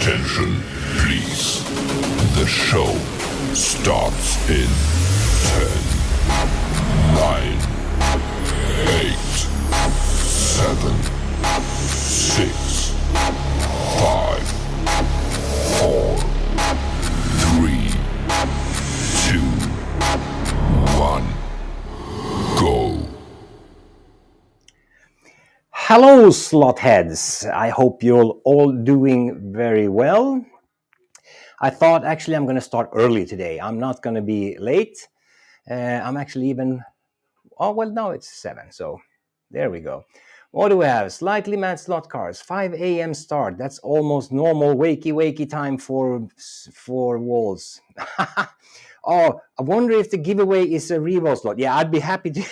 Attention, please. The show starts in 10, 9, 8, 7, 6, 5, 4, 3, 2, 1, go. Hello, Slotheads. I hope you're all doing very well. I thought actually I'm going to start early today. I'm not going to be late. I'm actually even, now it's 7, so there we go. What do we have? Slightly mad slot cars, 5 a.m. start. That's almost normal wakey time for walls. Oh, I wonder if the giveaway is a Revo slot. Yeah, I'd be happy to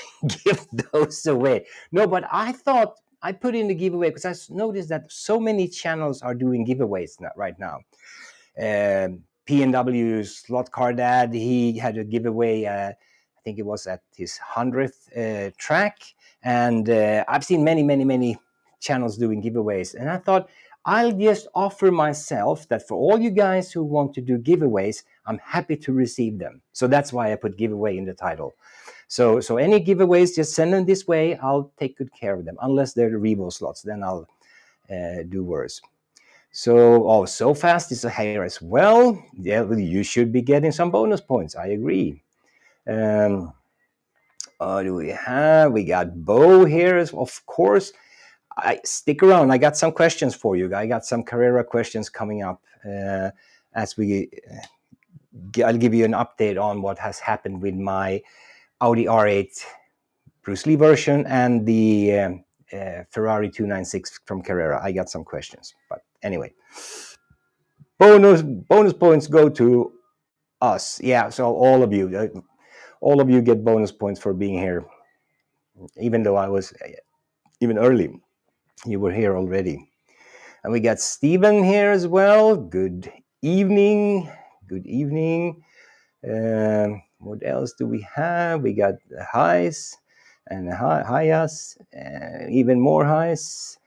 give those away. No, but I thought I put in the giveaway because I noticed that so many channels are doing giveaways right now. P&W Slot Car Dad, he had a giveaway, I think it was at his 100th track. And I've seen many channels doing giveaways. And I thought I'll just offer myself that for all you guys who want to do giveaways, I'm happy to receive them. So that's why I put giveaway in the title. So any giveaways, just send them this way. I'll take good care of them. Unless they're the Revo slots, then I'll do worse. So fast is here as well. Yeah, you should be getting some bonus points. I agree. What do we have? We got Bo here, of course. Stick around. I got some questions for you. I got some Carrera questions coming up as I'll give you an update on what has happened with my Audi R8 Bruce Lee version and the Ferrari 296 from Carrera. I got some questions, but anyway, bonus points go to us. Yeah, so all of you get bonus points for being here, even though I was even early. You were here already. And we got Steven here as well. Good evening. What else do we have? We got highs and highs, even more highs.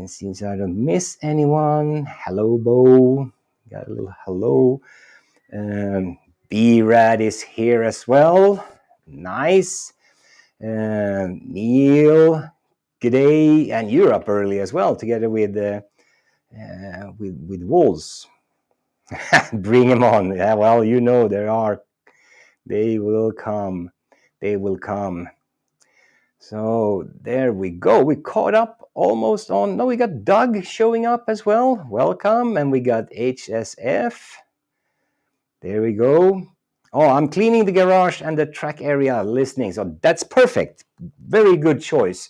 Since I don't miss anyone. Hello, Bo. Got a little hello. B-Rad is here as well. Nice. Neil, g'day, and you're up early as well, together with Wolves. Bring them on. Yeah, well, you know they will come. So there we go. We caught up almost on. No, we got Doug showing up as well. Welcome, and we got HSF. There we go. Oh, I'm cleaning the garage and the track area listening. So that's perfect. Very good choice.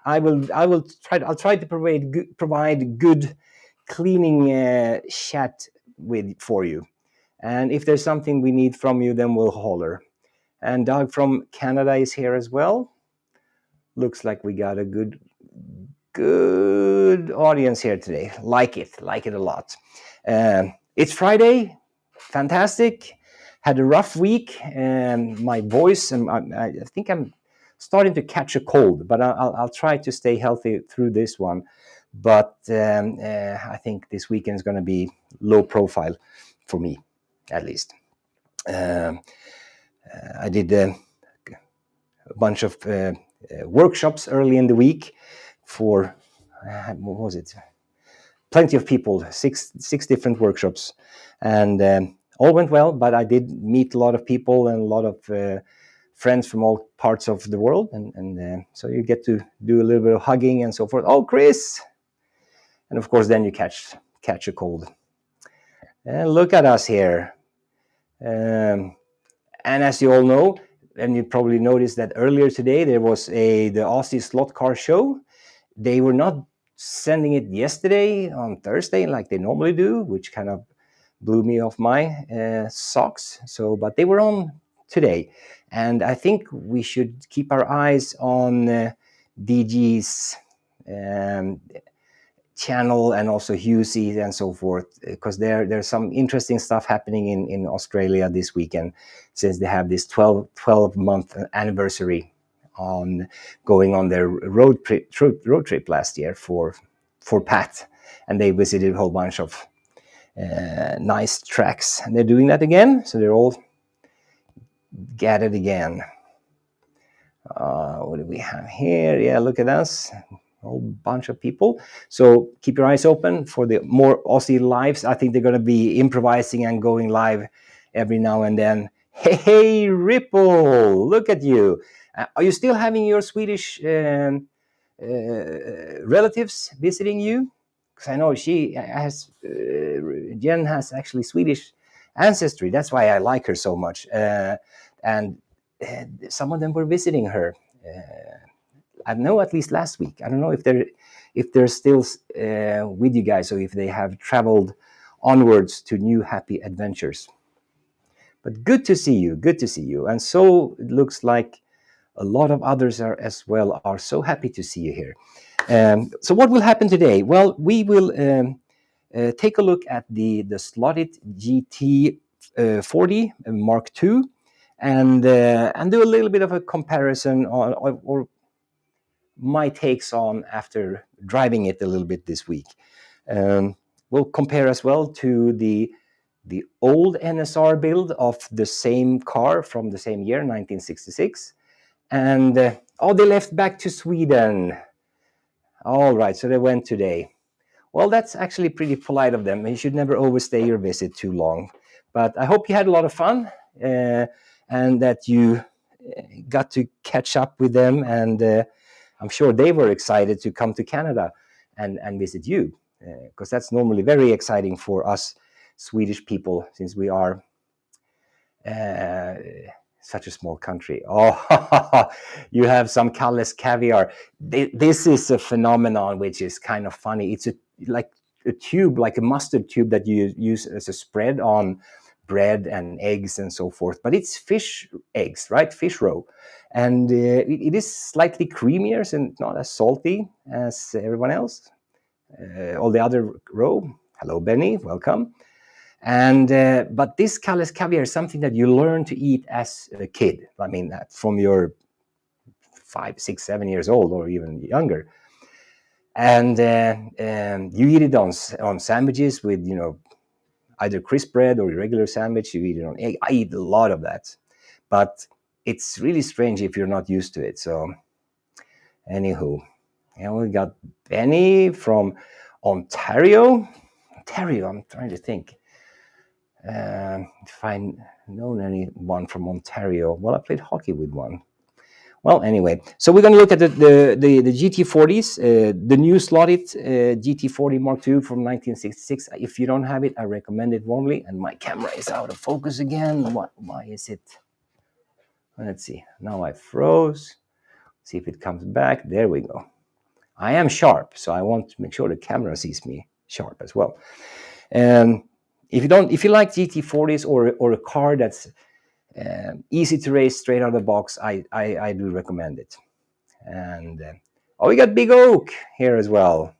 I'll try to provide good cleaning chat for you. And if there's something we need from you, then we'll holler. And Doug from Canada is here as well. Looks like we got a good audience here today. Like it a lot. It's Friday. Fantastic. Had a rough week, and my voice, and I think I'm starting to catch a cold, but I'll try to stay healthy through this one. But I think this weekend is going to be low profile for me, at least. I did a bunch of workshops early in the week for, what was it? Plenty of people, six different workshops, and all went well, but I did meet a lot of people and a lot of friends from all parts of the world, and so you get to do a little bit of hugging and so forth. Oh, Chris! And of course, then you catch a cold. And look at us here. And as you all know, and you probably noticed that earlier today, there was the Aussie Slot Car Show. They were not sending it yesterday on Thursday like they normally do, which kind of blew me off my socks. But they were on today, and I think we should keep our eyes on DG's channel and also Hughesy and so forth, because there's some interesting stuff happening in Australia this weekend, since they have this 12-month anniversary on going on their road trip last year for Pat, and they visited a whole bunch of nice tracks. And they're doing that again, so they're all gathered again. What do we have here? Yeah, look at us. A whole bunch of people. So keep your eyes open for the more Aussie lives. I think they're going to be improvising and going live every now and then. Hey, Ripple, look at you. Are you still having your Swedish relatives visiting you? Because I know she has, Jen has actually Swedish ancestry. That's why I like her so much. And some of them were visiting her. I know at least last week. I don't know if they're still with you guys, or if they have traveled onwards to new happy adventures. But good to see you. Good to see you. And so it looks like a lot of others are as well. Are so happy to see you here. So what will happen today? Well, we will take a look at the Slot.it GT40 Mark II, and do a little bit of a comparison or my takes on after driving it a little bit this week. We'll compare as well to the old NSR build of the same car from the same year, 1966. And they left back to Sweden. All right, so they went today. Well, that's actually pretty polite of them. You should never overstay your visit too long. But I hope you had a lot of fun, and that you got to catch up with them. And I'm sure they were excited to come to Canada and visit you, because that's normally very exciting for us Swedish people, since we are such a small country. Oh, you have some Kalles caviar. This is a phenomenon which is kind of funny. It's like a tube, like a mustard tube that you use as a spread on bread and eggs and so forth. But it's fish eggs, right? Fish roe. And it is slightly creamier and not as salty as everyone else. All the other roe. Hello, Benny. Welcome. And but this Kalles caviar is something that you learn to eat as a kid. I mean, from your 5, 6, 7 years old, or even younger. And you eat it on sandwiches with, either crisp bread or regular sandwich. You eat it on egg. I eat a lot of that, but it's really strange if you're not used to it. So, anywho, we got Benny from Ontario. I'm trying to think. If I know anyone from Ontario. Well, I played hockey with one. Well, anyway, so we're going to look at the GT40s, the new Slot.it GT40 Mark II from 1966. If you don't have it, I recommend it warmly. And my camera is out of focus again. Why is it? Let's see. Now I froze. See if it comes back. There we go. I am sharp, so I want to make sure the camera sees me sharp as well. If you like GT40s or a car that's easy to race straight out of the box, I do recommend it. And we got Big Oak here as well.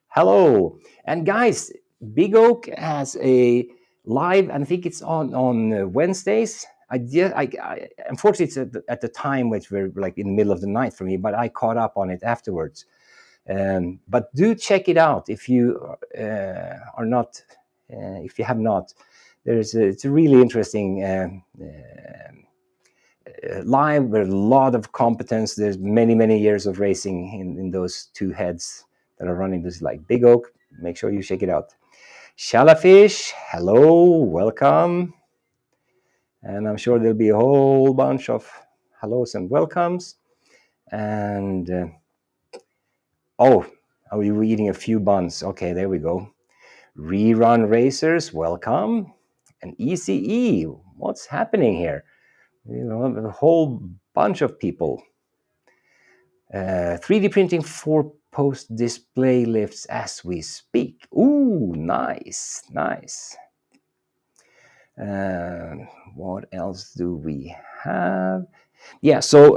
Hello. And guys, Big Oak has a live, and I think it's on Wednesdays. Unfortunately, it's at the time which we're like in the middle of the night for me, but I caught up on it afterwards. But do check it out if you are not. If you have not, it's a really interesting live with a lot of competence. There's many years of racing in those two heads that are running this, like Big Oak. Make sure you check it out. Shalafish, hello, welcome. And I'm sure there'll be a whole bunch of hellos and welcomes. And are we eating a few buns? Okay, there we go. Rerun Racers, welcome. And ECE, what's happening here? A whole bunch of people. 3D printing 4-post display lifts as we speak. Ooh, nice. What else do we have? Yeah, so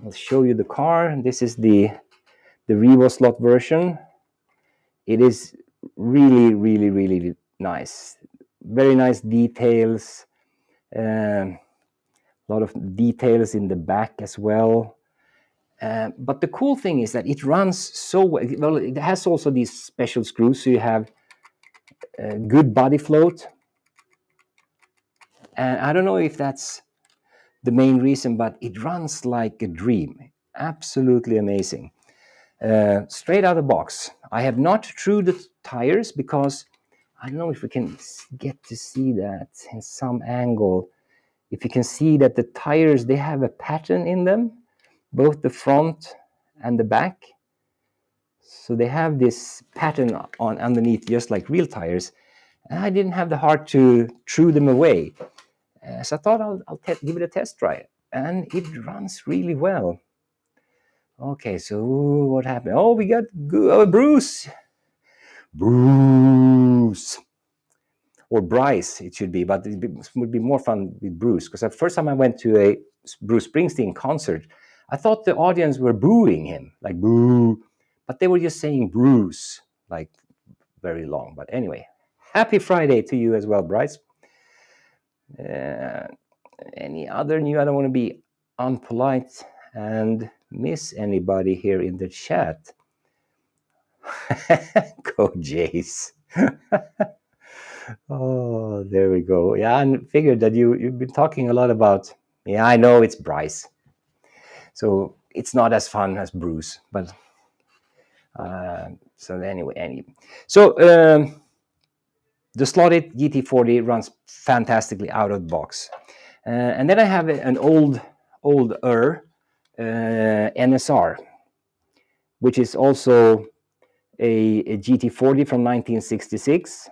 I'll show you the car. This is the Revo slot version. It is really nice. Very nice details. A lot of details in the back as well. But the cool thing is that it runs so well. Well, it has also these special screws, so you have good body float. And I don't know if that's the main reason, but it runs like a dream. Absolutely amazing. Straight out of the box. I have not trued the tires because I don't know if we can get to see that in some angle. If you can see that the tires, they have a pattern in them, both the front and the back. So they have this pattern on underneath, just like real tires. And I didn't have the heart to true them away. So I thought I'll give it a test drive. And it runs really well. Okay, so what happened? Oh, we got Bruce. Bruce. Or Bryce, it should be, but it would be more fun with Bruce. Because the first time I went to a Bruce Springsteen concert, I thought the audience were booing him, like boo. But they were just saying Bruce, like very long. But anyway, happy Friday to you as well, Bryce. Any other new? I don't want to be unpolite and miss anybody here in the chat. Go Jace. Oh, there we go. Yeah, I figured that you've been talking a lot about. Yeah, I know it's Bryce, so it's not as fun as Bruce. But so anyway, so the Slot.it GT40 runs fantastically out of the box, and then I have an older NSR, which is also a GT40 from 1966.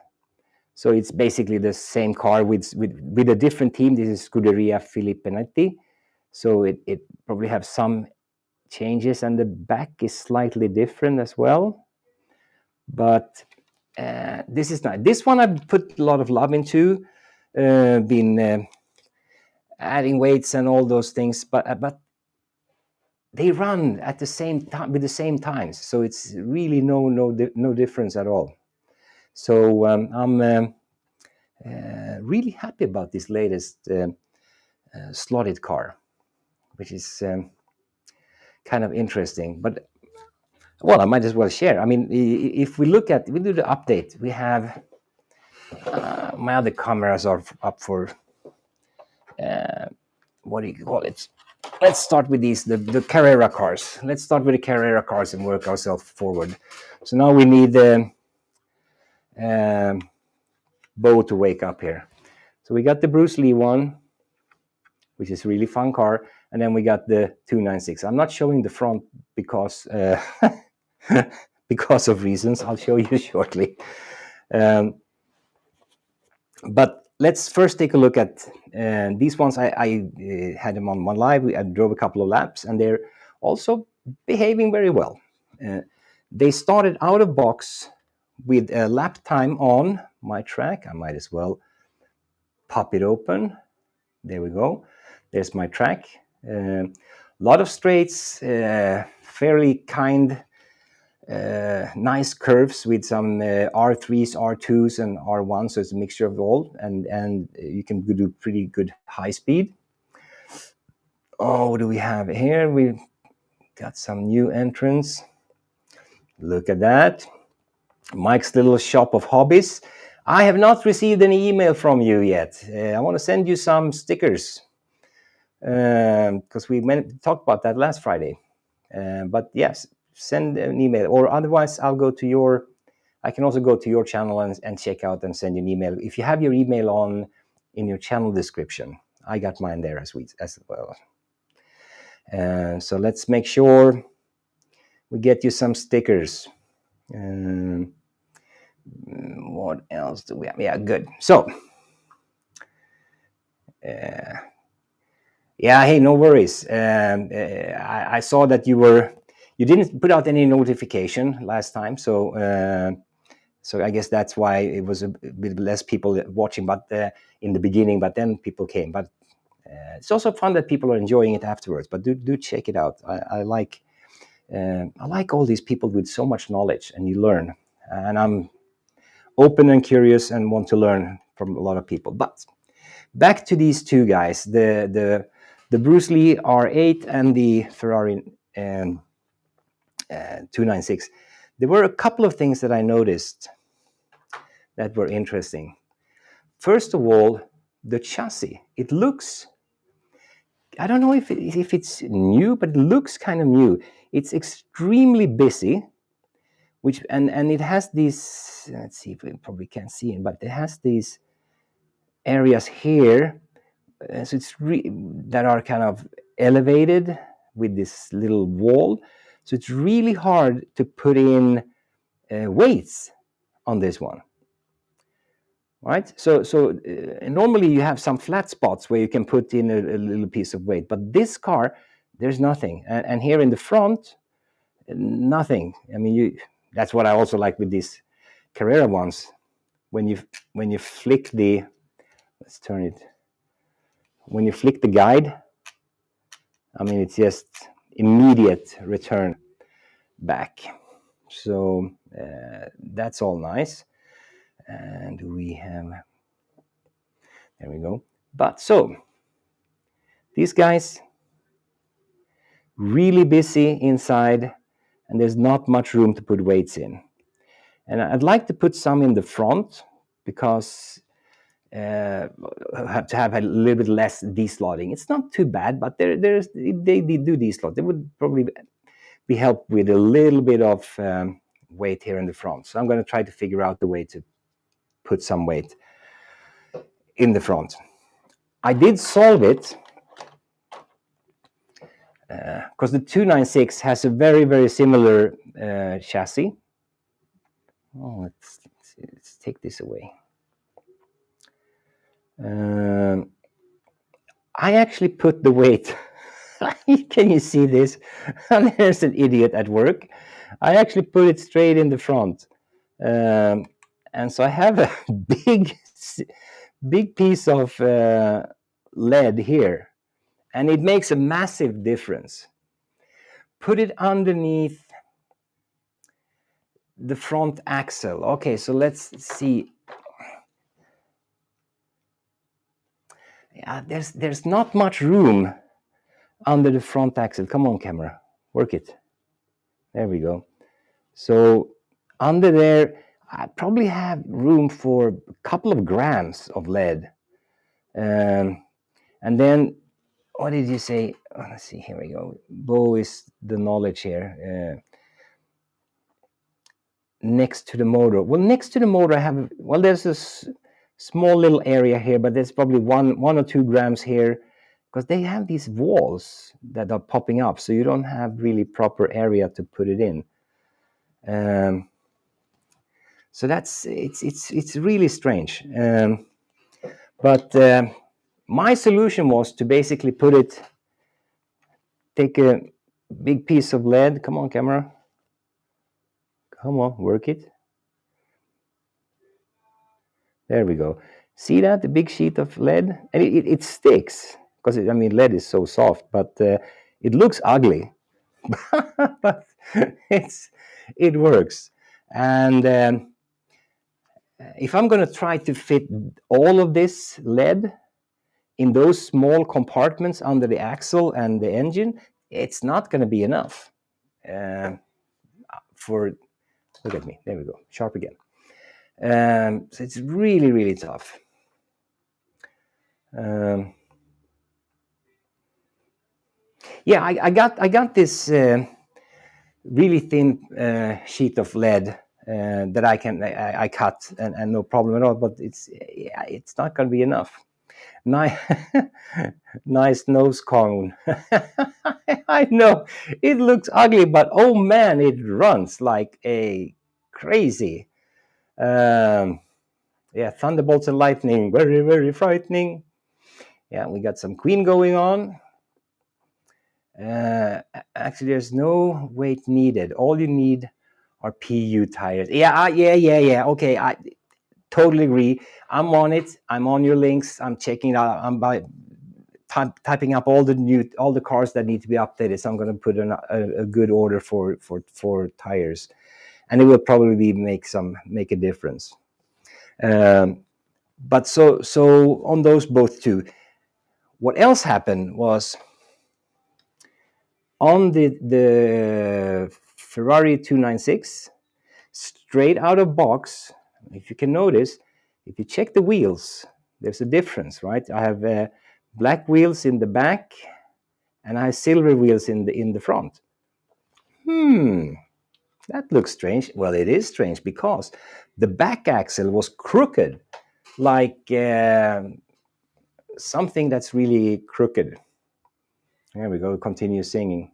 So it's basically the same car with a different team. This is Scuderia Filippinetti. So it probably have some changes, and the back is slightly different as well. But this is not. This one I've put a lot of love into, been adding weights and all those things. But they run at the same time with the same times, so it's really no difference at all. So I'm really happy about this latest Slotted car, which is kind of interesting. But well, I might as well share. I mean, if we do the update, we have my other cameras are up for what do you call it? Let's start with these, the Carrera cars. Let's start with the Carrera cars and work ourselves forward. So now we need Bo to wake up here. So we got the Bruce Lee one, which is a really fun car, and then we got the 296. I'm not showing the front because because of reasons. I'll show you shortly. But let's first take a look at these ones. I had them on one live. I drove a couple of laps, and they're also behaving very well. They started out of box with a lap time on my track. I might as well pop it open. There we go. There's my track. A lot of straights, fairly kind, nice curves with some R3s, R2s, and R1s. So it's a mixture of all, and you can do pretty good high speed. Oh, what do we have here? We've got some new entrants. Look at that. Mike's little shop of hobbies. I have not received any email from you yet. I want to send you some stickers because we talked about that last Friday. But yes, send an email, or otherwise I can also go to your channel and check out and send you an email. If you have your email in your channel description, I got mine there as well. So let's make sure we get you some stickers. What else do we have? Yeah, good. So, yeah, hey, no worries. I saw that you didn't put out any notification last time, so I guess that's why it was a bit less people watching, but in the beginning. But then people came. But it's also fun that people are enjoying it afterwards. But do check it out. I like all these people with so much knowledge, and you learn. And I'm open and curious and want to learn from a lot of people. But back to these two guys, the Bruce Lee R8 and the Ferrari 296, there were a couple of things that I noticed that were interesting. First of all, the chassis. It looks, I don't know if it's new, but it looks kind of new. It's extremely busy, which and it has these. Let's see if we probably can't see it, but it has these areas here, so that are kind of elevated with this little wall. So it's really hard to put in weights on this one. Right, so normally you have some flat spots where you can put in a little piece of weight, but this car, there's nothing, and here in the front, nothing. I mean, that's what I also like with these Carrera ones. When you flick the, let's turn it. When you flick the guide, I mean, it's just immediate return back. So that's all nice. And we have, there we go. But so, these guys, really busy inside, and there's not much room to put weights in. And I'd like to put some in the front, because have to have a little bit less deslotting. It's not too bad, but they do deslot. They would probably be helped with a little bit of weight here in the front. So I'm going to try to figure out the way to put some weight in the front. I did solve it because the 296 has a very, very similar chassis. Oh, let's take this away. I actually put the weight. Can you see this? There's an idiot at work. I actually put it straight in the front. And so I have a big piece of lead here, and it makes a massive difference. Put it underneath the front axle. Okay, so let's see. Yeah, there's not much room under the front axle. Come on, camera, work it. There we go. So under there, I probably have room for a couple of grams of lead. And then, what did you say? Oh, let's see, here we go. Bo is the knowledge here. Next to the motor. Well, next to the motor, I have, well, there's a small little area here, but there's probably one or 2 grams here, because they have these walls that are popping up, so you don't have really proper area to put it in. So it's really strange. But my solution was to basically take a big piece of lead. Come on, camera. Come on, work it. There we go. See that, the big sheet of lead? And it sticks, because I mean, lead is so soft, but it looks ugly. But it works. And if I'm going to try to fit all of this lead in those small compartments under the axle and the engine, it's not going to be enough. Look at me, there we go, sharp again. So it's really, really tough. Yeah, I got this really thin sheet of lead that I cut, and no problem at all. But it's not going to be enough. Nice nose cone. I know it looks ugly, but oh man, it runs like a crazy. Yeah, thunderbolts and lightning, very, very frightening. Yeah, we got some Queen going on. Actually, there's no weight needed. All you need are PU tires. Yeah. Okay, I totally agree. I'm on it. I'm on your links. I'm checking it out. I'm typing up all the cars that need to be updated. So I'm going to put a good order for tires, and it will probably make a difference. But so on those both two, what else happened was on the Ferrari 296, straight out of box. If you can notice, if you check the wheels, there's a difference, right? I have black wheels in the back, and I have silver wheels in the front. That looks strange. Well, it is strange because the back axle was crooked, like something that's really crooked. There we go. Continue singing.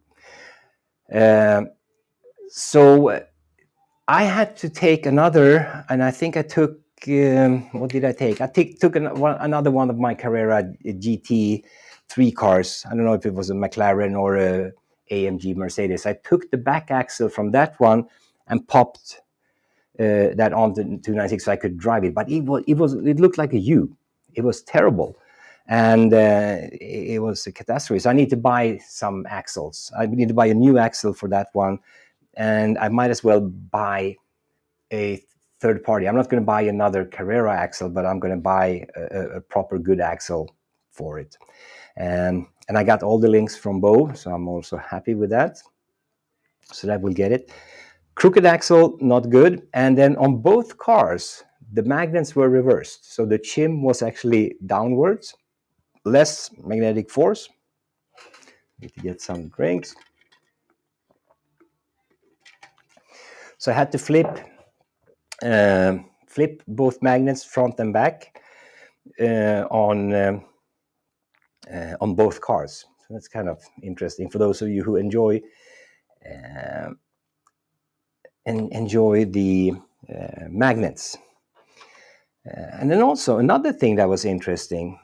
So I had to take another, and I think I took. What did I take? I took another one of my Carrera GT3 cars. I don't know if it was a McLaren or a AMG Mercedes. I took the back axle from that one and popped that onto 296 so I could drive it. But it looked like a U. It was terrible, and it was a catastrophe. So I need to buy some axles. I need to buy a new axle for that one, and I might as well buy a third party. I'm not going to buy another Carrera axle, but I'm going to buy a proper good axle for it. And I got all the links from Bo, so I'm also happy with that. So that will get it. Crooked axle, not good. And then on both cars, the magnets were reversed. So the shim was actually downwards, less magnetic force. Need to get some drinks. So I had to flip both magnets front and back on both cars. So that's kind of interesting for those of you who enjoy the magnets. And then also another thing that was interesting,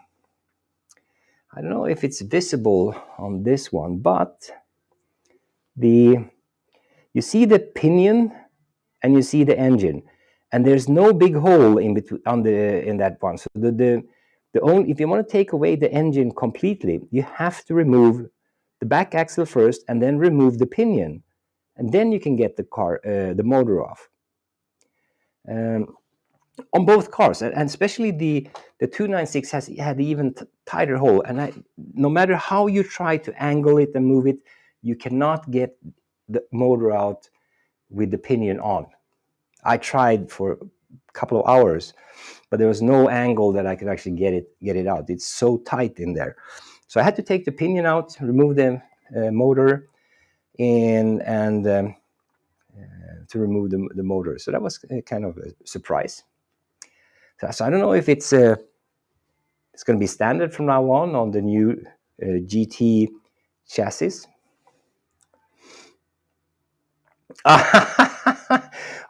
I don't know if it's visible on this one, but you see the pinion and you see the engine, and there's no big hole in between in that one. So if you want to take away the engine completely, you have to remove the back axle first and then remove the pinion, and then you can get the motor off. On both cars, and especially the 296 had even tighter hole, and no matter how you try to angle it and move it, you cannot get the motor out with the pinion on. I tried for a couple of hours, but there was no angle that I could actually get it out. It's so tight in there. So I had to take the pinion out, remove the motor, and to remove the motor. So that was kind of a surprise. So I don't know if it's going to be standard from now on the new GT chassis.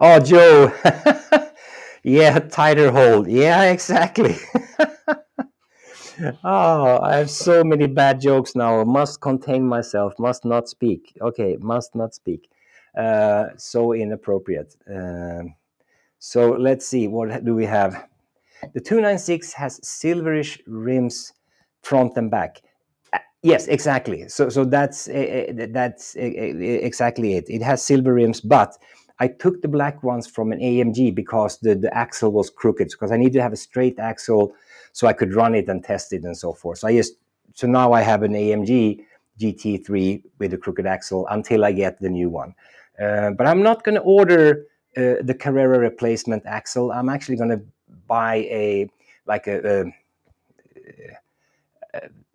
Oh, Joe. Yeah, tighter hold. Yeah, exactly. Oh, I have so many bad jokes now. Must contain myself. Must not speak. Okay, must not speak. So inappropriate. So let's see. What do we have? The 296 has silverish rims front and back. Yes, exactly. So that's exactly it. It has silver rims, but I took the black ones from an AMG because the axle was crooked, because I need to have a straight axle so I could run it and test it and so forth. So now I have an AMG GT3 with a crooked axle until I get the new one. But I'm not going to order the Carrera replacement axle. I'm actually going to buy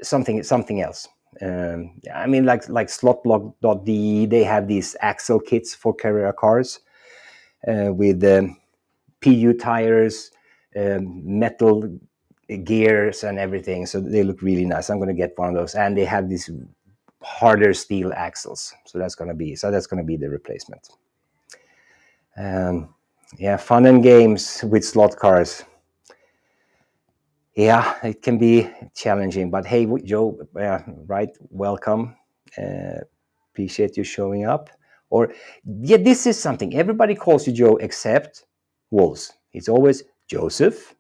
something else. I mean, like Slot.it, they have these axle kits for Carrera cars with PU tires, metal gears and everything. So they look really nice. I'm going to get one of those, and they have these harder steel axles. So that's going to be the replacement. Yeah, fun and games with slot cars. Yeah, it can be challenging, but hey, Joe, right? Welcome. Appreciate you showing up. Or, yeah, this is something. Everybody calls you Joe except Wolves. It's always Joseph.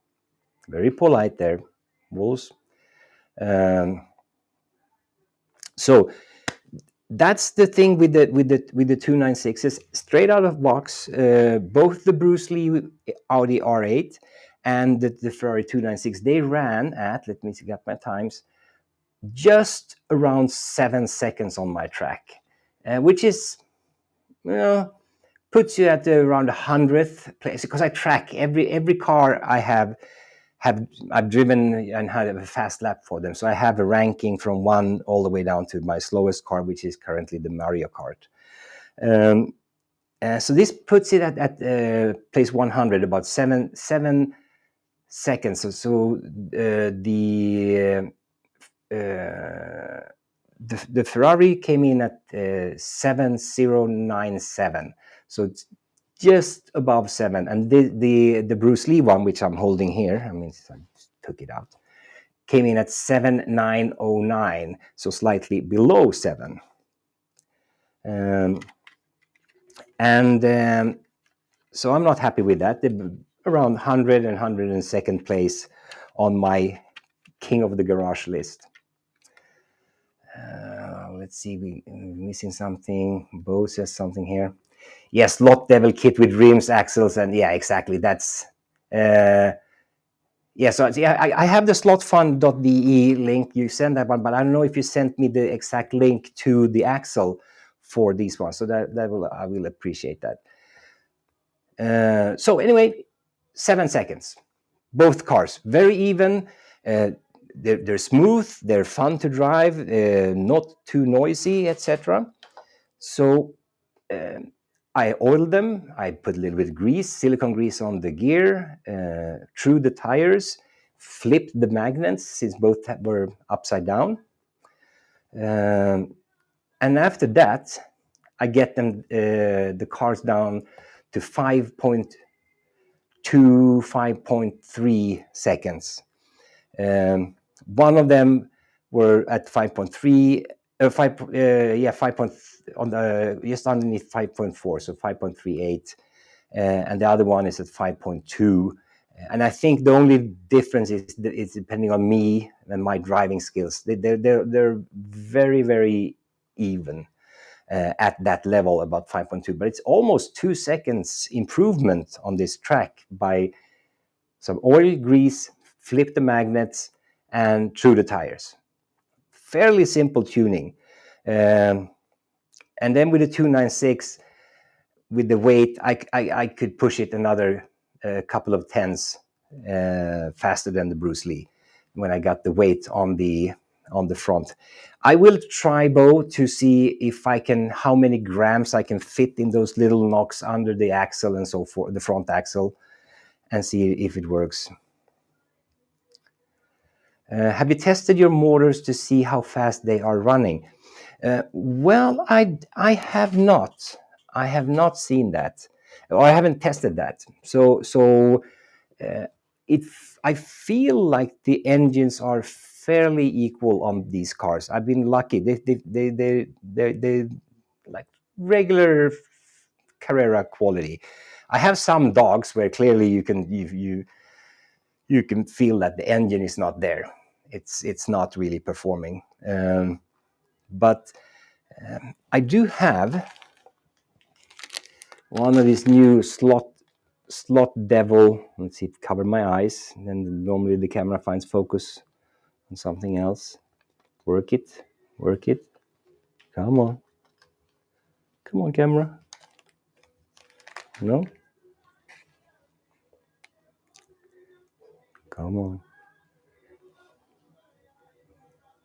Very polite there, Wolves. So that's the thing with the 296s. Straight out of box, both the Bruce Lee Audi R8 and the Ferrari 296, they ran at, let me get my times, just around 7 seconds on my track. which is, puts you at around the 100th place, because I track every car I've driven and had a fast lap for them. So I have a ranking from 1 all the way down to my slowest car, which is currently the Mario Kart. So this puts it at place 100, about 7 seconds. So the Ferrari came in at 7097. So it's just above 7. And the Bruce Lee one, which I'm holding here, I just took it out, came in at 7909, so slightly below 7. So I'm not happy with that. They're around 100 and 102nd place on my King of the Garage list. Let's see, we're missing something. Bo says something here. Yes, Lot Devil kit with rims, axles, and yeah, exactly. That's I have the slotfun.de link. You send that one, but I don't know if you sent me the exact link to the axle for these ones. So I will appreciate that. So anyway, 7 seconds. Both cars very even. They're smooth. They're fun to drive. Not too noisy, etc. So I oiled them. I put a little bit of grease, silicone grease on the gear, threw the tires, flipped the magnets since both were upside down. And after that, I get them the cars down to 5.2, 5.3 seconds. One of them were at 5.3, 5. On the just underneath 5.4, so 5.38, and the other one is at 5.2. And I think the only difference is depending on me and my driving skills. They're very, very even at that level, about 5.2. But it's almost 2 seconds improvement on this track by some oil, grease, flip the magnets, and threw the tires. Fairly simple tuning. And then with the 296, with the weight, I could push it another couple of tenths faster than the Bruce Lee when I got the weight on the front. I will try, Bo, to see if I can, how many grams I can fit in those little knocks under the axle and so forth, the front axle, and see if it works. Have you tested your motors to see how fast they are running? Well, I have not. I have not seen that, or I haven't tested that. So I feel like the engines are fairly equal on these cars. I've been lucky. They like regular Carrera quality. I have some dogs where clearly you can feel that the engine is not there. It's not really performing. But I do have one of these new Slot Devil. Let's see if it covered my eyes. And then normally the camera finds focus on something else. Work it. Come on, camera. No? Come on.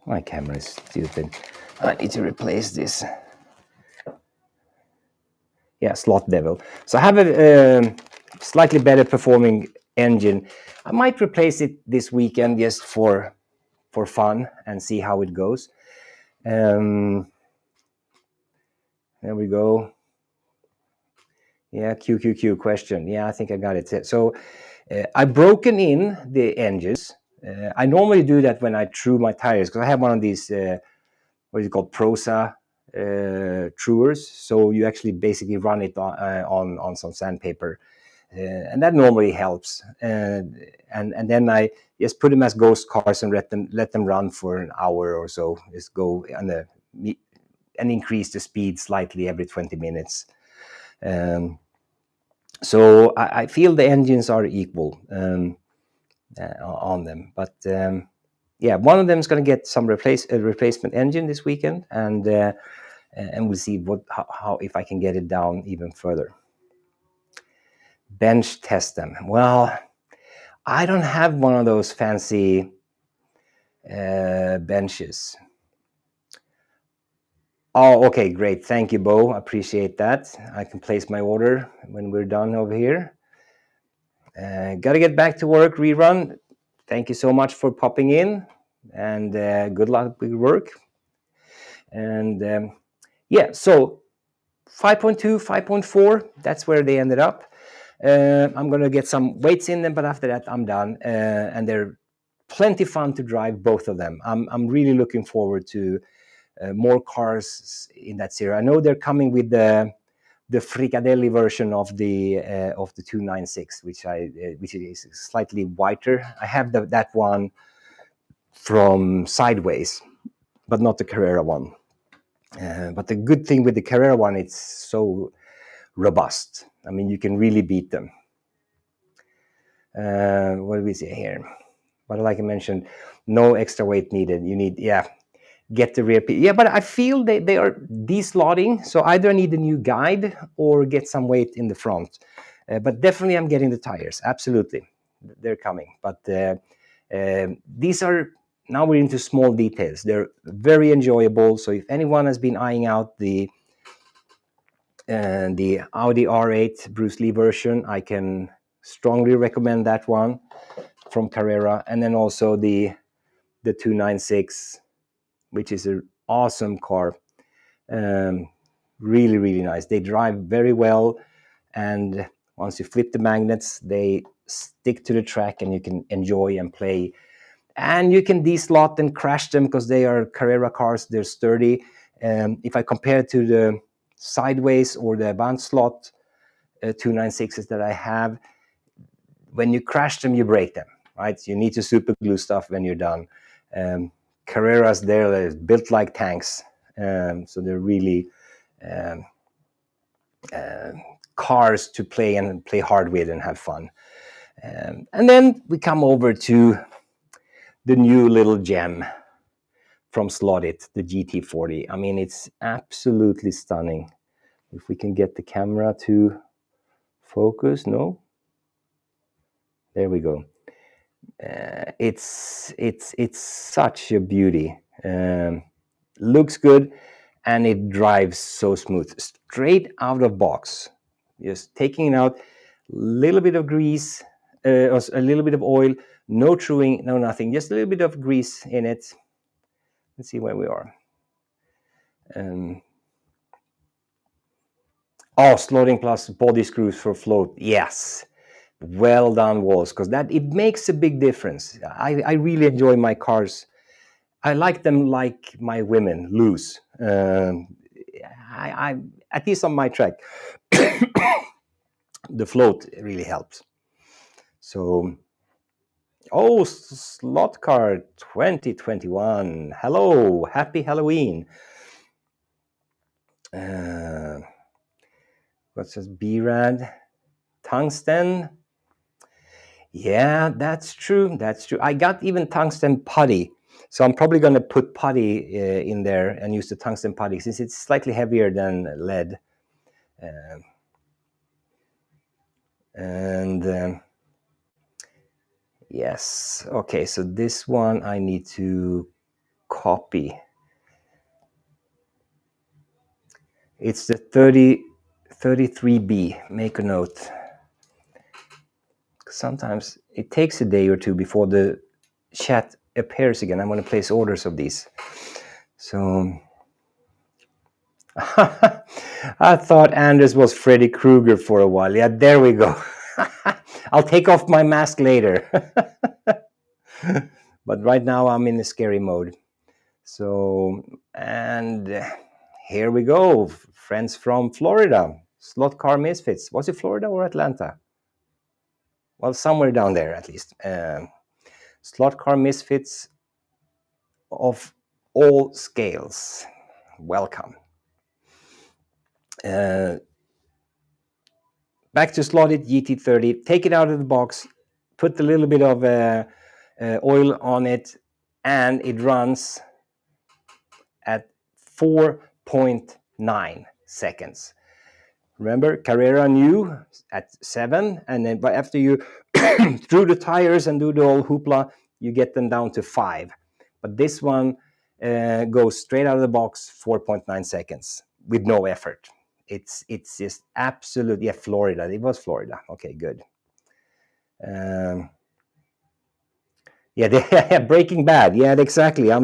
My camera is stupid. I need to replace this. Yeah, Slot Devil. So I have a slightly better performing engine. I might replace it this weekend just for fun and see how it goes. There we go. Yeah, QQQ question. Yeah, I think I got it. So I've broken in the engines. I normally do that when I threw my tires, because I have one of these, what is it called, Prosa truers. So you actually basically run it on some sandpaper, and that normally helps. And then I just put them as ghost cars and let them run for an hour or so. Just go and increase the speed slightly every 20 minutes. So I feel the engines are equal on them, but yeah, one of them is going to get some replacement engine this weekend, and and we'll see how if I can get it down even further. Bench test them. Well, I don't have one of those fancy benches. Oh, okay, great. Thank you, Bo. Appreciate that. I can place my order when we're done over here. Got to get back to work, rerun. Thank you so much for popping in, and good luck with work. And yeah, so 5.2, 5.4, that's where they ended up. I'm going to get some weights in them, but after that, I'm done. And they're plenty fun to drive, both of them. I'm really looking forward to more cars in that series. I know they're coming with the Fricadelli version of the 296, which is slightly whiter. I have that one from Sideways, but not the Carrera one. But the good thing with the Carrera one, it's so robust. I mean, you can really beat them. What do we see here? But like I mentioned, no extra weight needed. You need, get the rear piece. Yeah, but I feel they are deslotting, so either I need a new guide or get some weight in the front. But definitely I'm getting the tires, absolutely. They're coming. But these are, now we're into small details. They're very enjoyable, so if anyone has been eyeing out the Audi R8 Bruce Lee version, I can strongly recommend that one from Carrera. And then also the 296, which is an awesome car. Really, really nice. They drive very well, and once you flip the magnets, they stick to the track and you can enjoy and play. And you can deslot and crash them because they are Carrera cars. They're sturdy. If I compare to the Sideways or the Advanced Slot 296s that I have, when you crash them, you break them, right? You need to super glue stuff when you're done. Carreras, they're built like tanks, so they're really cars to play hard with and have fun. And then we come over to the new little gem from Slot.it, the GT40. I mean, it's absolutely stunning. If we can get the camera to focus, no? There we go. It's such a beauty. Looks good, and it drives so smooth, straight out of box. Just taking it out, little bit of grease, a little bit of oil, no truing, no nothing, just a little bit of grease in it. Let's see where we are. Slotting plus body screws for float. Yes. Well done, Walls, because it makes a big difference. I really enjoy my cars. I like them like my women, loose. I at least on my track, the float really helps. So, Slot Car 2021. Hello, happy Halloween. What's this? B-Rad, tungsten. Yeah, that's true. That's true. I got even tungsten putty. So I'm probably going to put putty in there and use the tungsten putty since it's slightly heavier than lead. Yes. Okay, so this one I need to copy. It's the 33B. Make a note. Sometimes it takes a day or two before the chat appears again. I'm going to place orders of these. So I thought Anders was Freddy Krueger for a while. Yeah, there we go. I'll take off my mask later. But right now I'm in a scary mode. So, and here we go. Friends from Florida. Slot Car Misfits. Was it Florida or Atlanta? Well, somewhere down there at least. Slot Car Misfits of all scales. Welcome. Back to Slot.it GT40. Take it out of the box. Put a little bit of oil on it, and it runs at 4.8 9 seconds. Remember, Carrera new at 7, and then but after you through the tires and do the whole hoopla, you get them down to 5. But this one goes straight out of the box, 4.9 seconds with no effort. It's just absolute. Yeah, Florida. It was Florida. Okay, good. Yeah, Breaking Bad. Yeah, exactly. I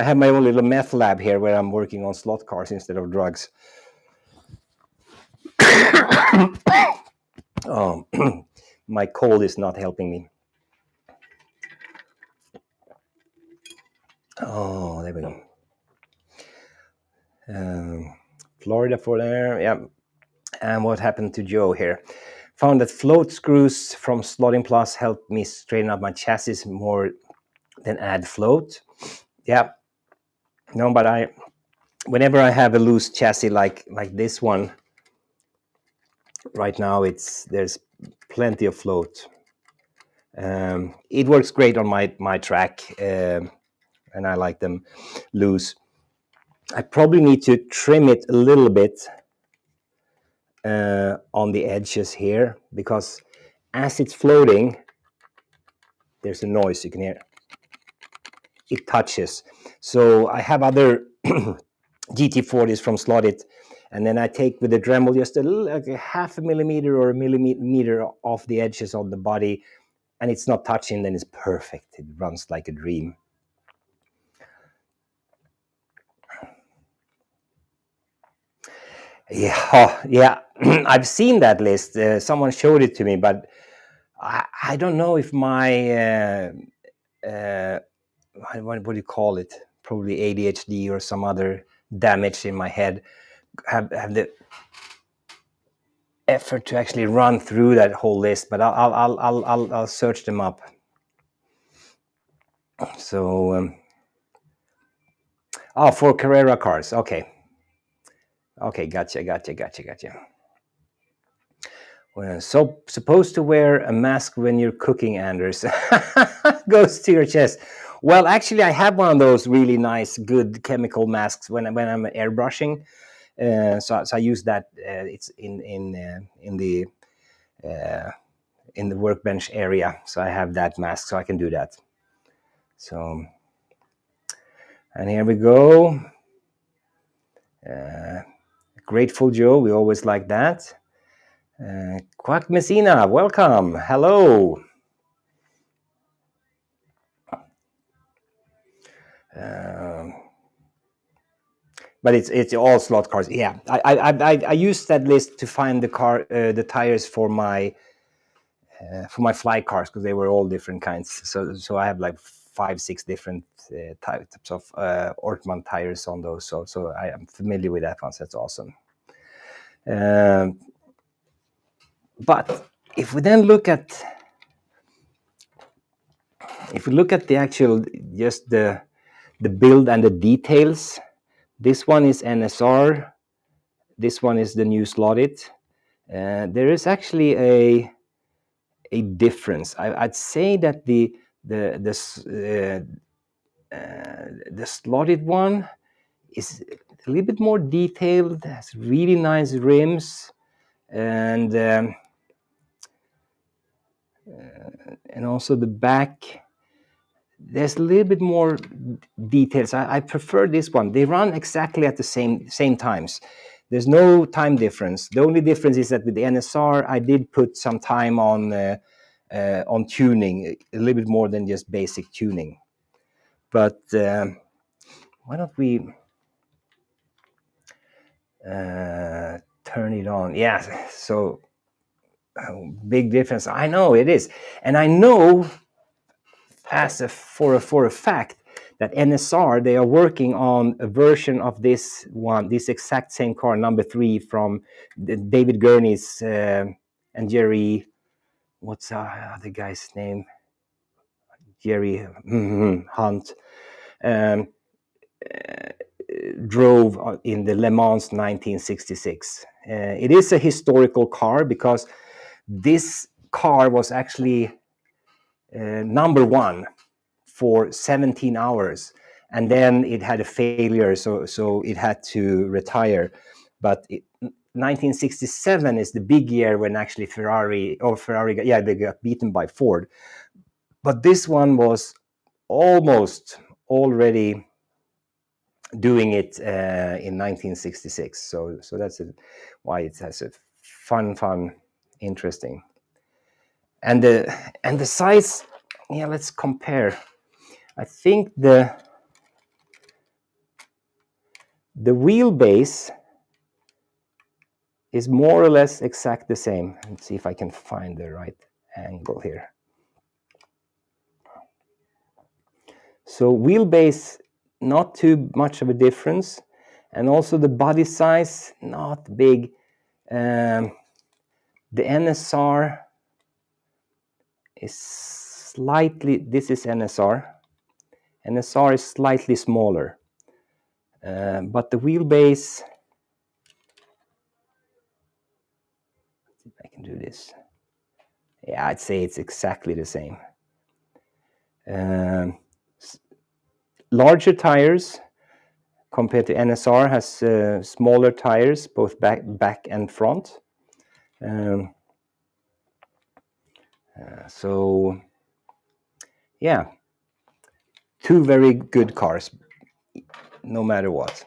have my own little meth lab here where I'm working on slot cars instead of drugs. Oh, my cold is not helping me. Oh, there we go. Florida for there. Yeah. And what happened to Joe here? Found that float screws from Slotting Plus helped me straighten out my chassis more than add float. Yeah. No, but whenever I have a loose chassis like this one, right now there's plenty of float. It works great on my track, and I like them loose. I probably need to trim it a little bit on the edges here, because as it's floating, there's a noise you can hear. It touches. So I have other GT40s from Slot.it, and then I take with the Dremel just like a half a millimeter or a millimeter off the edges of the body, and it's not touching, then it's perfect. It runs like a dream. Yeah. I've seen that list. Someone showed it to me, but I don't know if my what do you call it? Probably ADHD or some other damage in my head have the effort to actually run through that whole list. But I'll search them up. So for Carrera cars. Okay, gotcha. Well, so supposed to wear a mask when you're cooking, Anders. Goes to your chest. Well, actually, I have one of those really nice, good chemical masks when I'm airbrushing. So I use that. It's in the workbench area. So I have that mask, so I can do that. So, and here we go. Grateful Joe, we always like that. Quack Messina, welcome. Hello. But it's all slot cars. Yeah, I used that list to find the tires for my fly cars, because they were all different kinds. So I have like 5-6 different types of Ortmann tires on those. So I am familiar with that one. So that's awesome. But if we then look at the actual, just the build and the details, this one is NSR. This one is the new Slot.it. There is actually a difference. I'd say that the Slot.it one is a little bit more detailed. Has really nice rims, and also the back. There's a little bit more details. I prefer this one. They run exactly at the same times. There's no time difference. The only difference is that with the NSR, I did put some time on tuning, a little bit more than just basic tuning. But why don't we turn it on? Yeah, so big difference. I know it is. And I know for a fact that NSR, they are working on a version of this exact same car, number 3, from David Gurney's and Jerry, what's the other guy's name? Jerry Hunt, drove in the Le Mans 1966. It is a historical car, because this car was actually number 1 for 17 hours. and then it had a failure, so it had to retire. But 1967 is the big year when actually Ferrari they got beaten by Ford. But this one was almost already doing it in 1966. So that's why it has a fun, interesting. And the size, yeah, let's compare. I think the wheelbase is more or less exact the same. Let's see if I can find the right angle here. So wheelbase, not too much of a difference, and also the body size, not big. The NSR is slightly, this is NSR. NSR is slightly smaller, but the wheelbase, let's see if I can do this. Yeah, I'd say it's exactly the same. Larger tires compared to NSR has smaller tires, both back and front. So yeah, two very good cars, no matter what.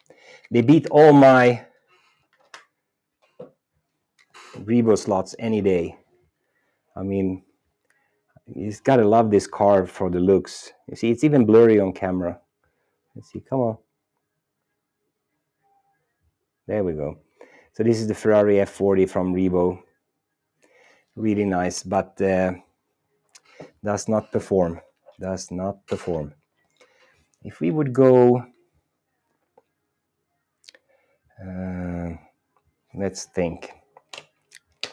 They beat all my Revo slots any day. I mean, you've got to love this car for the looks. You see, it's even blurry on camera. Let's see, come on. There we go. So this is the Ferrari F40 from Revo. Really nice, but does not perform. Does not perform. If we would go, let's think. I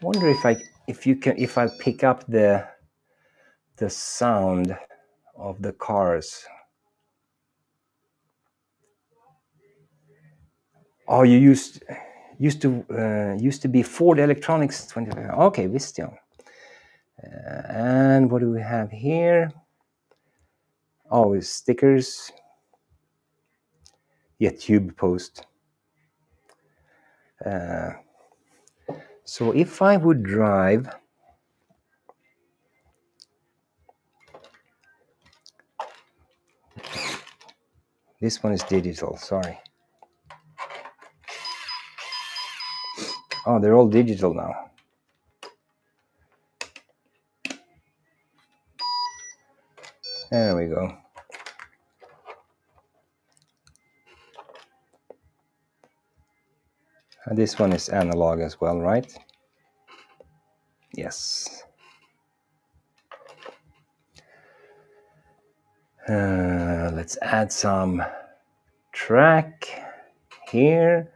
wonder if I pick up the sound of the cars. Oh, you used to be Ford Electronics 25. Okay, Vistion. And what do we have here? Oh, it's stickers. Yeah, tube post. So if I would drive, this one is digital, sorry. Oh, they're all digital now. There we go. And this one is analog as well, right? Yes. Let's add some track here,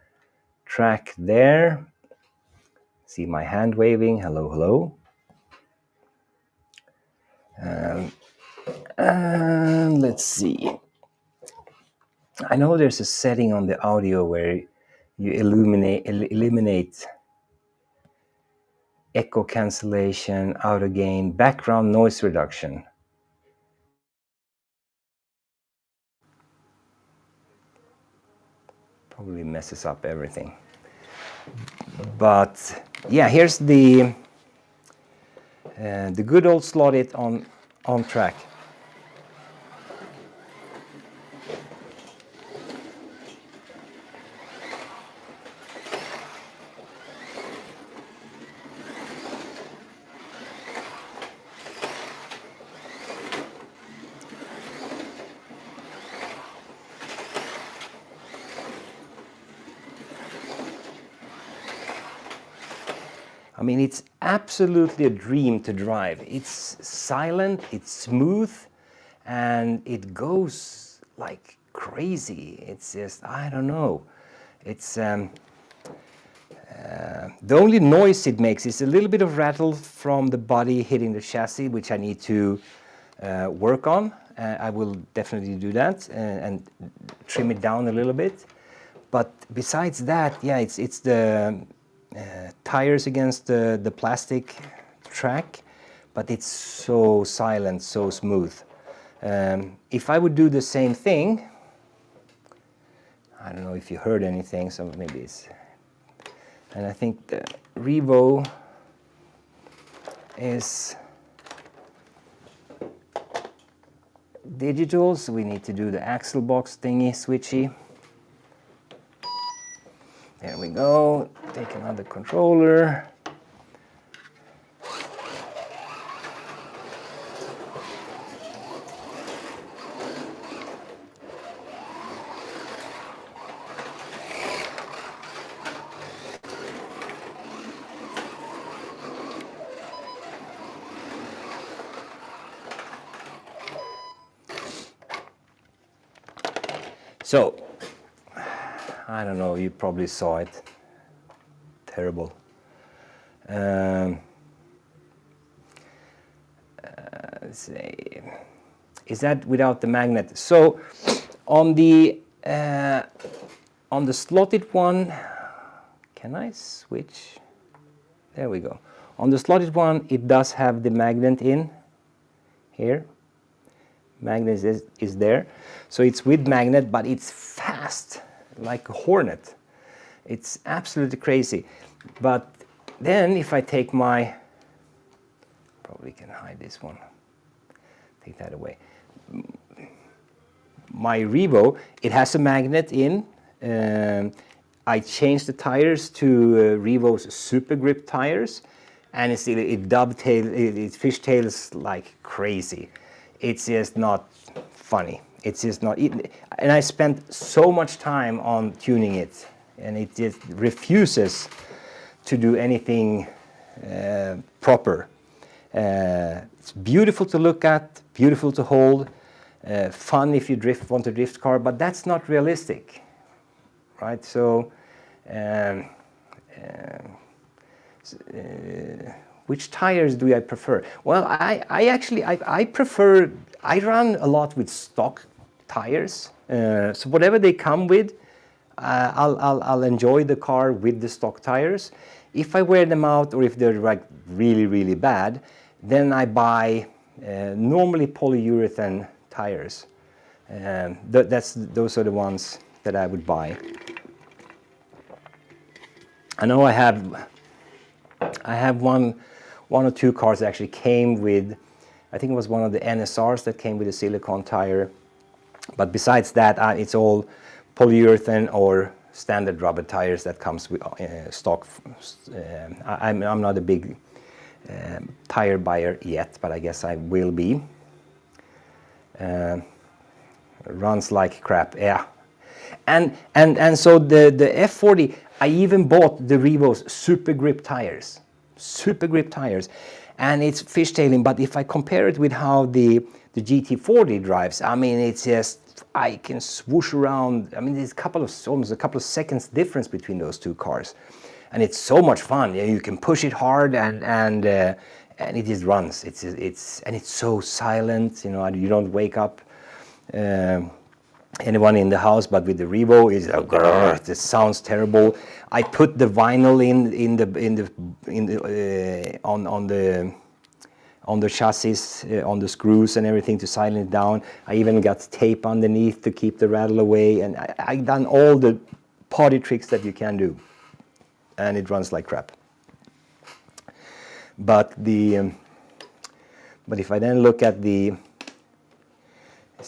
track there. See my hand waving, hello, hello. And let's see. I know there's a setting on the audio where you eliminate echo cancellation, auto gain, background noise reduction. Probably messes up everything. But yeah, here's the good old Slot.it on track. I mean, it's absolutely a dream to drive. It's silent, it's smooth, and it goes like crazy. It's just, I don't know. It's the only noise it makes is a little bit of rattle from the body hitting the chassis, which I need to work on. I will definitely do that and trim it down a little bit. But besides that, yeah, it's the tires against the plastic track, but it's so silent, so smooth. If I would do the same thing, I don't know if you heard anything, so maybe it's... And I think the Revo is digital, so we need to do the axle box thingy, switchy. There we go. Take another controller. So, I don't know, you probably saw it. Terrible. Let's see. Is that without the magnet? So, on the slotted one, can I switch? There we go. On the slotted one, it does have the magnet in here. Magnet is there, so it's with magnet, but it's fast like a hornet. It's absolutely crazy. But then if I take my, probably can hide this one, take that away, my Revo, it has a magnet in. I changed the tires to Revo's Super Grip tires, and it fishtails like crazy. It's just not funny. It's just not, and I spent so much time on tuning it, and it just refuses to do anything proper. It's beautiful to look at, beautiful to hold, fun if you want to drift car, but that's not realistic, right? So, which tires do I prefer? Well, I prefer, I run a lot with stock tires. So whatever they come with, I'll enjoy the car with the stock tires. If I wear them out or if they're like really, really bad, then I buy normally polyurethane tires. Those are the ones that I would buy. I know I have one or two cars that actually came with, I think it was one of the NSRs that came with a silicone tire. But besides that, it's all polyurethane or standard rubber tires that comes with stock. I'm not a big tire buyer yet, but I guess I will be. Runs like crap, yeah. And so the F40, I even bought the Revo's Super Grip tires. Super Grip tires. And it's fishtailing, but if I compare it with how the GT40 drives, I mean, it's just, I can swoosh around. I mean, there's almost a couple of seconds difference between those two cars. And it's so much fun. You can push it hard and it just runs. It's so silent, you know, you don't wake up anyone in the house, but with the Revo, it sounds terrible. I put the vinyl on the chassis, on the screws and everything to silence it down. I even got tape underneath to keep the rattle away, and I done all the party tricks that you can do, and it runs like crap. But if I then look at is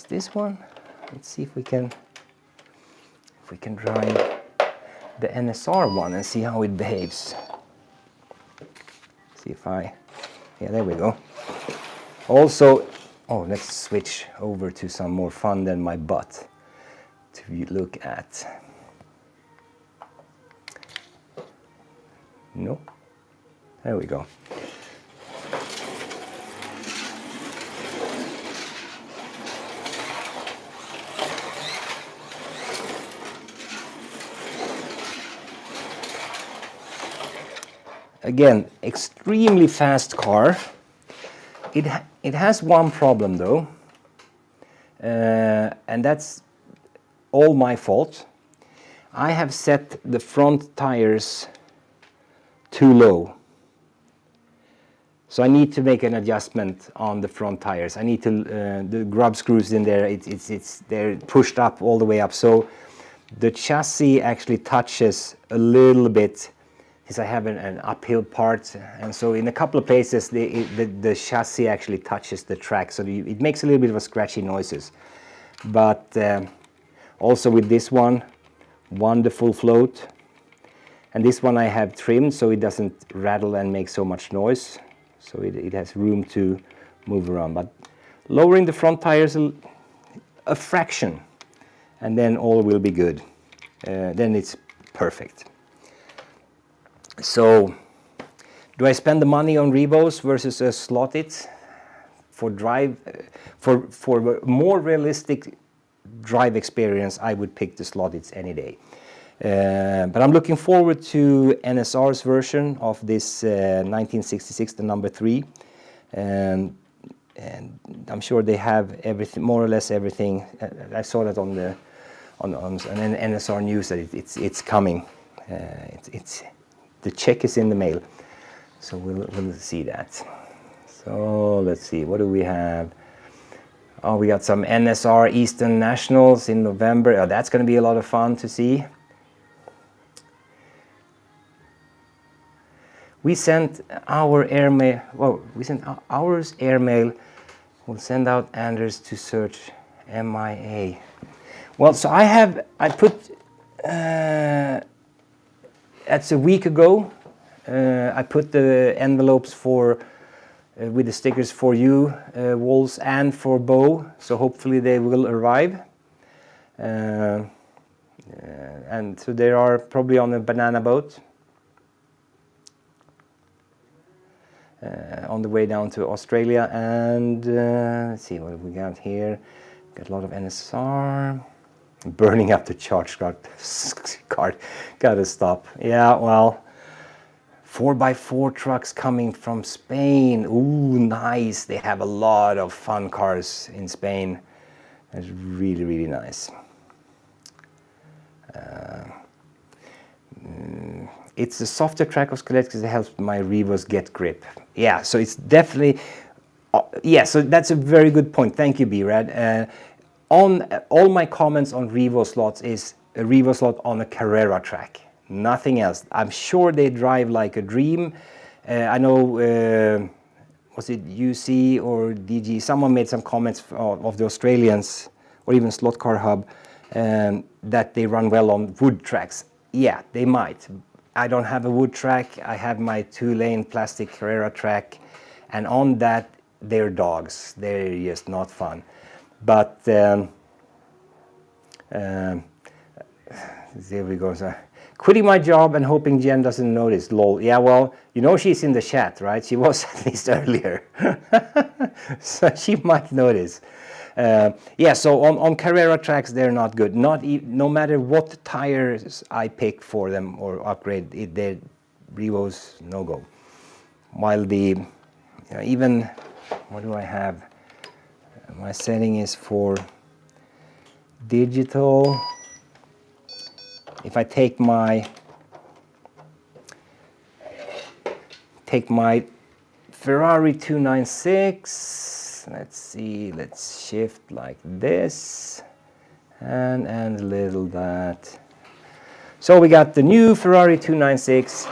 this one? Let's see if we can drive the NSR one and see how it behaves. See if yeah, there we go. Also, let's switch over to some more fun than my butt to look at. No, there we go. Again, extremely fast car. It has one problem though, and that's all my fault. I have set the front tires too low. So I need to make an adjustment on the front tires. I need to, the grub screws in there, they're pushed up all the way up. So the chassis actually touches a little bit, because I have an uphill part, and so in a couple of places the chassis actually touches the track, so it makes a little bit of a scratchy noises. But also with this one, wonderful float, and this one I have trimmed so it doesn't rattle and make so much noise, so it has room to move around. But lowering the front tires a fraction, and then all will be good. Then it's perfect. So, do I spend the money on Revos versus a Slot.it for drive? For a more realistic drive experience, I would pick the Slot.its any day. But I'm looking forward to NSR's version of this 1966, the number 3, and I'm sure they have everything, more or less everything. I saw that on the NSR news that it's coming. The check is in the mail, so we'll see that. So let's see, what do we have? Oh, we got some NSR Eastern Nationals in November. Oh, that's going to be a lot of fun to see. We sent our airmail. Well, we sent ours airmail. We'll send out Anders to search MIA. Well, so I put. That's a week ago. I put the envelopes for with the stickers for you, Wolves, and for Bo. So hopefully they will arrive. And so they are probably on a banana boat on the way down to Australia. And let's see what we got here. Got a lot of NSR. Burning up the charge card. Gotta stop. Yeah, well, 4x4 trucks coming from Spain. Ooh, nice. They have a lot of fun cars in Spain. That's really, really nice. It's a softer track of Skelett because it helps my Revos get grip. Yeah, so it's definitely... yeah, so that's a very good point. Thank you, B-Rad. On all my comments on Revo slots is a Revo slot on a Carrera track, nothing else. I'm sure they drive like a dream. I know, was it UC or DG? Someone made some comments of the Australians or even Slot Car Hub that they run well on wood tracks. Yeah, they might. I don't have a wood track. I have my 2-lane plastic Carrera track, and on that they're dogs. They're just not fun. But there we go. So, quitting my job and hoping Jen doesn't notice. Lol. Yeah, well, you know she's in the chat, right? She was at least earlier, so she might notice. Yeah. So on Carrera tracks, they're not good. No matter what tires I pick for them or upgrade, they're Revos no go. While the even what do I have? My setting is for digital. If I take my Ferrari 296, let's see, let's shift like this and little that. So we got the new Ferrari 296.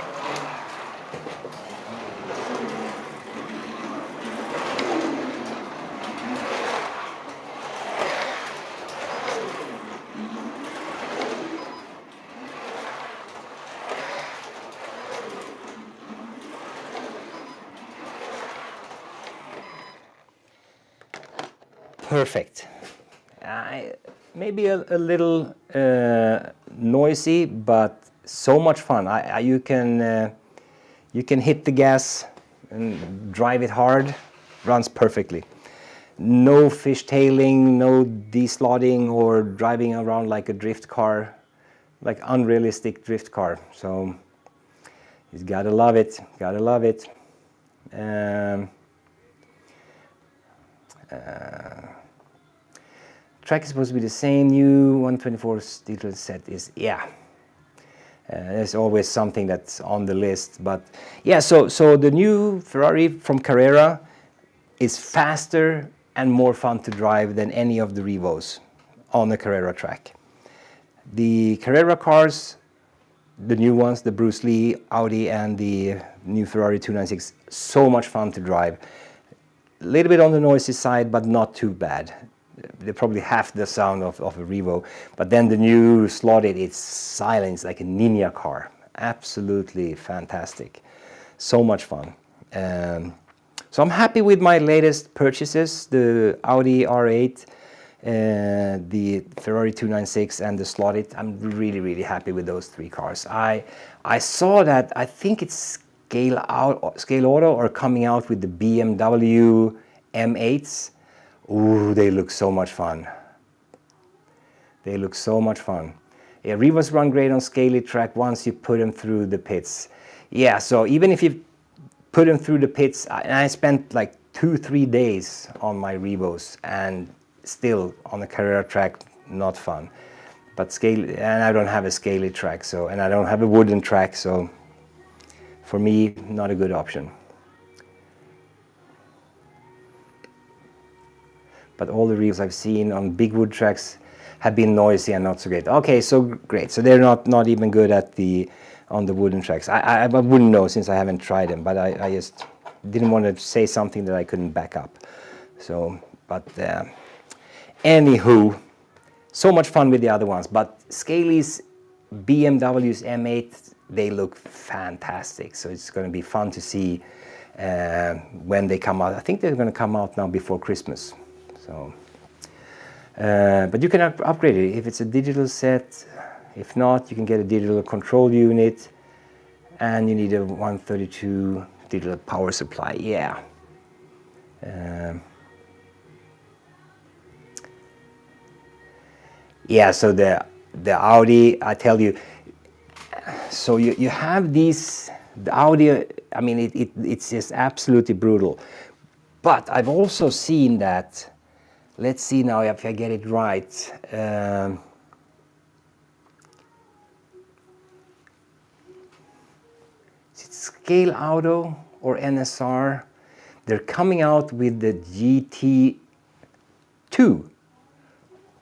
Perfect. Maybe a little noisy, but so much fun. You can hit the gas and drive it hard. Runs perfectly. No fishtailing, no deslotting or driving around like a drift car, like unrealistic drift car. So you gotta love it. Gotta love it. Track is supposed to be the same. New 124 steel set is, yeah. There's always something that's on the list. But yeah, so the new Ferrari from Carrera is faster and more fun to drive than any of the Revos on the Carrera track. The Carrera cars, the new ones, the Bruce Lee Audi and the new Ferrari 296, so much fun to drive. A little bit on the noisy side, but not too bad. They're probably half the sound of a Revo. But then the new Slot.it, it's silent, it's like a ninja car. Absolutely fantastic. So much fun. So I'm happy with my latest purchases, the Audi R8, the Ferrari 296 and the Slot.it. I'm really, really happy with those three cars. I saw that, I think it's Scale Auto are coming out with the BMW M8s. Ooh, they look so much fun. They look so much fun. Yeah, Revos run great on Scaly track once you put them through the pits. Yeah, so even if you put them through the pits, I spent like 2-3 days on my Revos and still on the Carrera track, not fun. But Scaly, and I don't have a Scaly track, so, and I don't have a wooden track, so for me, not a good option. But all the Revos I've seen on big wood tracks have been noisy and not so great. Okay, so great. So they're not even good at on the wooden tracks. I wouldn't know since I haven't tried them, but I just didn't want to say something that I couldn't back up. So, but anywho, so much fun with the other ones. But Scaly's BMW's M8, they look fantastic. So it's going to be fun to see when they come out. I think they're going to come out now before Christmas. So, but you can upgrade it if it's a digital set. If not, you can get a digital control unit, and you need a 132 digital power supply. Yeah. Yeah. So the Audi, I tell you. So you have these, the Audi. I mean, it's just absolutely brutal. But I've also seen that. Let's see now if I get it right. Is it Scale Auto or NSR? They're coming out with the GT2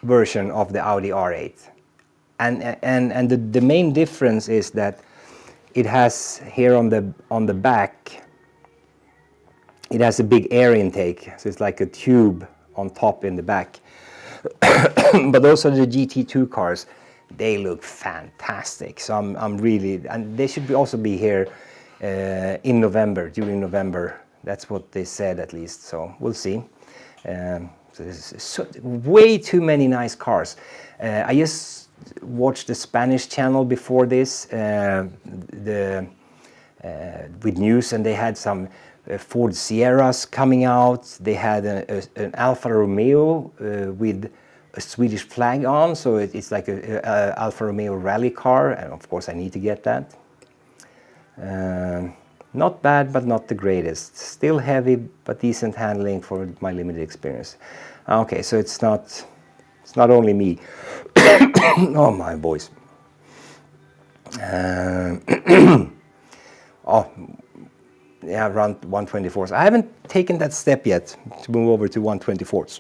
version of the Audi R8. And the main difference is that it has here on the back, it has a big air intake. So it's like a tube on top in the back. But those are the GT2 cars. They look fantastic. So I'm really, and they should also be here in November, during November. That's what they said at least. So we'll see. So there's way too many nice cars. I just watched the Spanish channel before this, with news, and they had some Ford Sierras coming out. They had an Alfa Romeo with a Swedish flag on, so it's like a Alfa Romeo rally car, and of course I need to get that. Not bad, but not the greatest. Still heavy, but decent handling for my limited experience. Okay, so it's not only me. Oh my boys. Oh. Yeah, around 124s. I haven't taken that step yet to move over to 124s.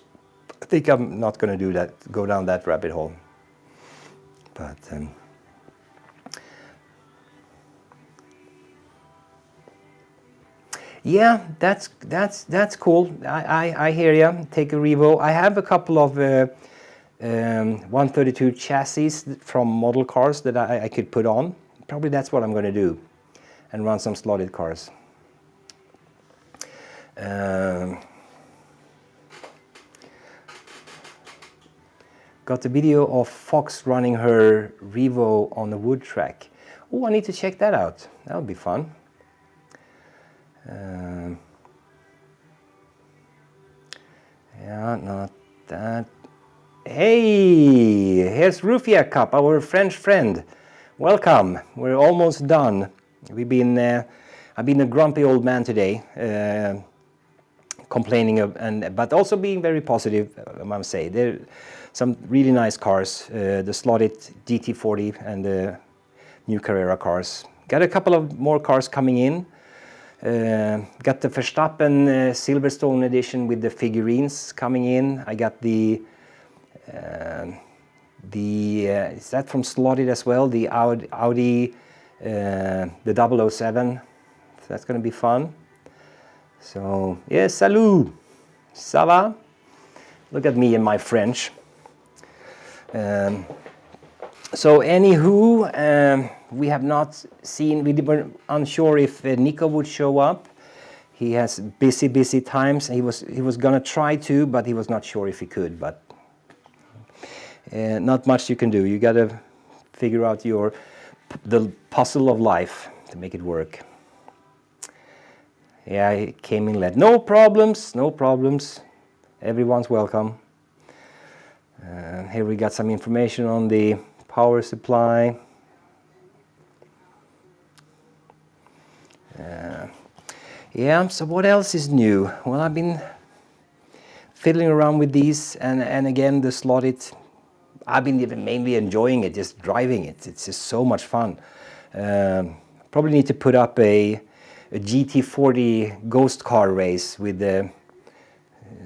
I think I'm not going to do that, go down that rabbit hole. But yeah, that's cool. I hear you. Take a Revo. I have a couple of 132 chassis from model cars that I could put on. Probably that's what I'm going to do, and run some Slot.it cars. Got a video of Fox running her Revo on a wood track. Oh, I need to check that out. That would be fun. Yeah, not that. Hey, here's Rufia Cup, our French friend. Welcome. We're almost done. I've been a grumpy old man today. Complaining but also being very positive, I must say. There are some really nice cars, the Slot.it GT40 and the new Carrera cars. Got a couple of more cars coming in. Got the Verstappen Silverstone edition with the figurines coming in. I got the is that from Slot.it as well? The Audi the 007. So that's going to be fun. So yeah, salut, ça va? Look at me and my French. So anywho, we have not seen, we were unsure if Nico would show up. He has busy times. He was gonna try to, but he was not sure if he could. But not much you can do. You gotta figure out the puzzle of life to make it work. Yeah, he came in late. No problems, no problems. Everyone's welcome. Here we got some information on the power supply. Yeah, so what else is new? Well, I've been fiddling around with these, and again, the Slot.it, I've been even mainly enjoying it, just driving it. It's just so much fun. Probably need to put up a GT40 ghost car race with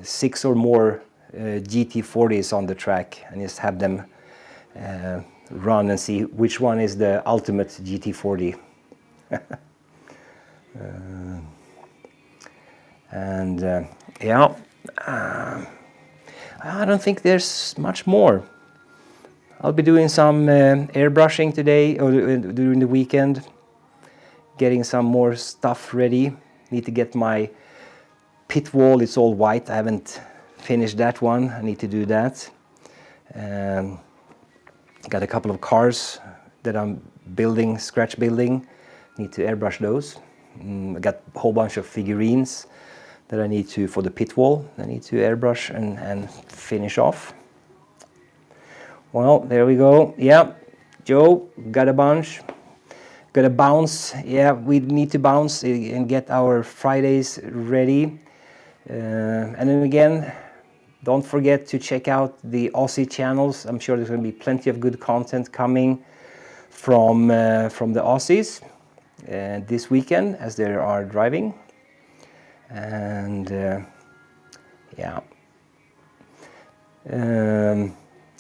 6 or more GT40s on the track, and just have them run and see which one is the ultimate GT40. Yeah, I don't think there's much more. I'll be doing some airbrushing today or during the weekend, getting some more stuff ready. Need to get my pit wall, it's all white. I haven't finished that one. I need to do that. Got a couple of cars that I'm building, scratch building. Need to airbrush those. I got a whole bunch of figurines that I need to, for the pit wall, I need to airbrush and finish off. Well, there we go. Yeah, Joe, got a bunch. Got to bounce. Yeah, we need to bounce and get our Fridays ready. And then again, don't forget to check out the Aussie channels. I'm sure there's going to be plenty of good content coming from the Aussies this weekend as they are driving. And yeah.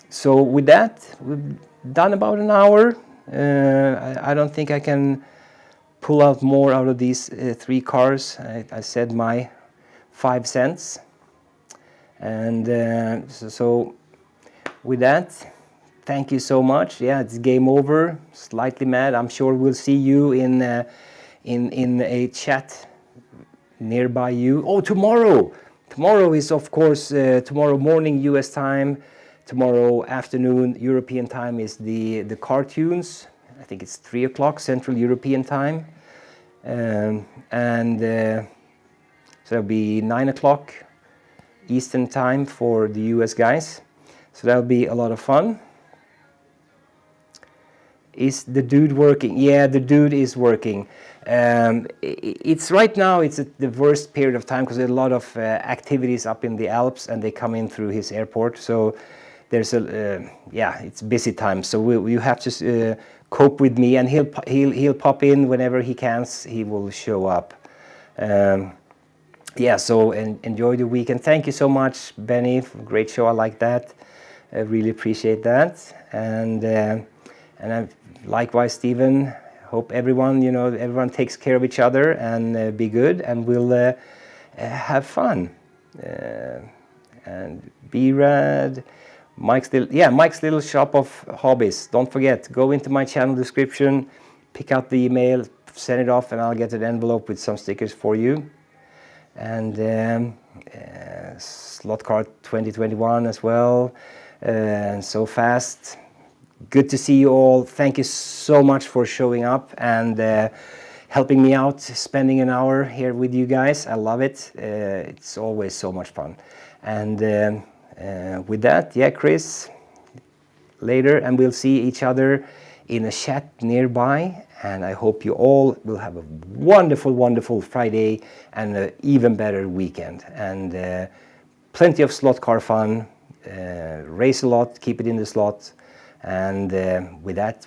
So with that, we've done about an hour. I don't think I can pull out more out of these 3 cars. I said my 5 cents. And so with that, thank you so much. Yeah, it's game over. Slightly mad. I'm sure we'll see you in a chat nearby you. Oh, tomorrow! Tomorrow is, of course, tomorrow morning US time. Tomorrow afternoon European time is the cartoons. I think it's 3 o'clock Central European time. So it'll be 9 o'clock Eastern time for the US guys. So that'll be a lot of fun. Is the dude working? Yeah, the dude is working. It's right now, it's at the worst period of time because there's a lot of activities up in the Alps and they come in through his airport. So there's yeah, it's busy time. So you have to cope with me, and he'll pop in whenever he can. He will show up. Yeah, so enjoy the weekend. Thank you so much, Benny. Great show. I like that. I really appreciate that. And likewise, Stephen. Hope everyone takes care of each other and be good, and we'll have fun and be rad. Mike's little shop of hobbies. Don't forget, go into my channel description, pick out the email, send it off, and I'll get an envelope with some stickers for you. And Slot Car 2021 as well. And so fast. Good to see you all. Thank you so much for showing up and helping me out, spending an hour here with you guys. I love it. It's always so much fun. And with that, yeah, Chris, later, and we'll see each other in a chat nearby. And I hope you all will have a wonderful, wonderful Friday and an even better weekend. And plenty of slot car fun. Race a lot, keep it in the slot. And with that,